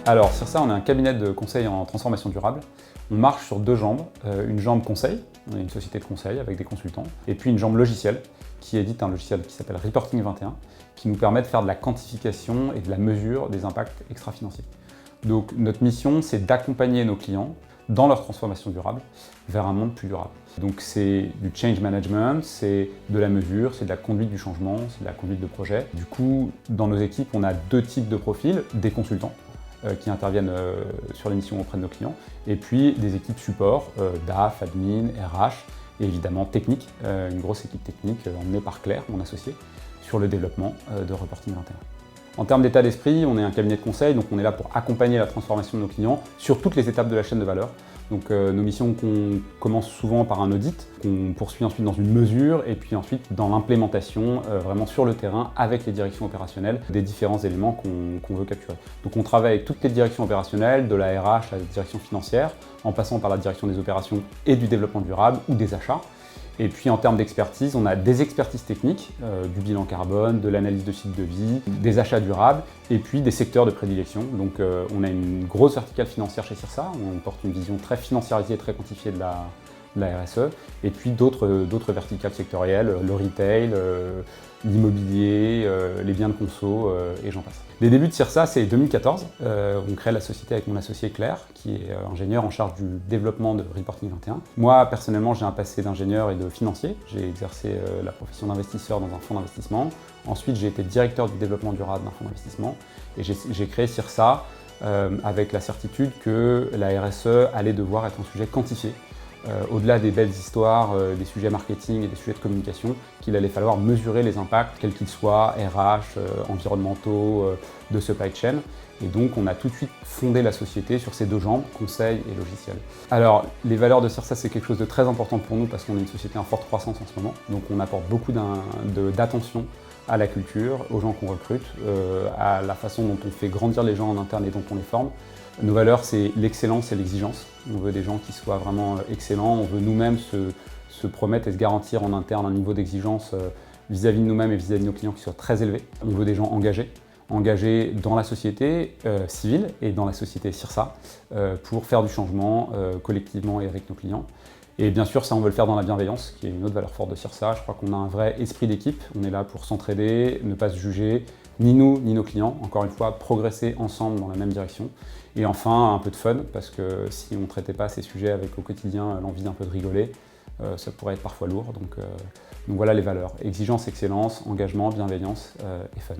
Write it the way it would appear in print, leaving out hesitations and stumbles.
Alors sur ça, on a un cabinet de conseil en transformation durable. On marche sur deux jambes, une jambe conseil, on est une société de conseil avec des consultants, et puis une jambe logiciel qui édite un logiciel qui s'appelle Reporting 21, qui nous permet de faire de la quantification et de la mesure des impacts extra-financiers. Donc notre mission, c'est d'accompagner nos clients dans leur transformation durable vers un monde plus durable. Donc c'est du change management, c'est de la mesure, c'est de la conduite du changement, c'est de la conduite de projet. Du coup, dans nos équipes, on a deux types de profils, des consultants qui interviennent sur les missions auprès de nos clients, et puis des équipes support, DAF, admin, RH, et évidemment technique, une grosse équipe technique emmenée par Claire, mon associé, sur le développement de Reporting 21. En termes d'état d'esprit, on est un cabinet de conseil, donc on est là pour accompagner la transformation de nos clients sur toutes les étapes de la chaîne de valeur. Donc nos missions qu'on commence souvent par un audit, qu'on poursuit ensuite dans une mesure, et puis ensuite dans l'implémentation vraiment sur le terrain avec les directions opérationnelles des différents éléments qu'on veut capturer. Donc on travaille avec toutes les directions opérationnelles, de la RH à la direction financière, en passant par la direction des opérations et du développement durable ou des achats. Et puis en termes d'expertise, on a des expertises techniques, du bilan carbone, de l'analyse de cycle de vie, des achats durables, et puis des secteurs de prédilection. Donc on a une grosse verticale financière chez CIRSA, on porte une vision très financiarisée, très quantifiée de la RSE, et puis d'autres verticales sectorielles, le retail, l'immobilier, les biens de conso, et j'en passe. Les débuts de CIRSA, c'est 2014. On crée la société avec mon associé Claire, qui est ingénieur en charge du développement de Reporting 21. Moi, personnellement, j'ai un passé d'ingénieur et de financier. J'ai exercé la profession d'investisseur dans un fonds d'investissement. Ensuite, j'ai été directeur du développement durable d'un fonds d'investissement. Et j'ai créé CIRSA avec la certitude que la RSE allait devoir être un sujet quantifié. Au-delà des belles histoires, des sujets marketing et des sujets de communication, qu'il allait falloir mesurer les impacts, quels qu'ils soient, RH, environnementaux, de supply chain. Et donc on a tout de suite fondé la société sur ces deux jambes, conseil et logiciel. Alors les valeurs de CIRSA, c'est quelque chose de très important pour nous parce qu'on est une société en forte croissance en ce moment. Donc on apporte beaucoup d'attention à la culture, aux gens qu'on recrute, à la façon dont on fait grandir les gens en interne et dont on les forme. Nos valeurs, c'est l'excellence et l'exigence. On veut des gens qui soient vraiment excellents. On veut nous-mêmes se promettre et se garantir en interne un niveau d'exigence vis-à-vis de nous-mêmes et vis-à-vis de nos clients qui soit très élevé. On veut des gens engagés dans la société civile et dans la société CIRSA pour faire du changement collectivement et avec nos clients. Et bien sûr, ça, on veut le faire dans la bienveillance, qui est une autre valeur forte de CIRSA. Je crois qu'on a un vrai esprit d'équipe. On est là pour s'entraider, ne pas se juger, ni nous, ni nos clients. Encore une fois, progresser ensemble dans la même direction. Et enfin, un peu de fun, parce que si on ne traitait pas ces sujets avec au quotidien l'envie d'un peu de rigoler, ça pourrait être parfois lourd. Donc voilà les valeurs. Exigence, excellence, engagement, bienveillance et fun.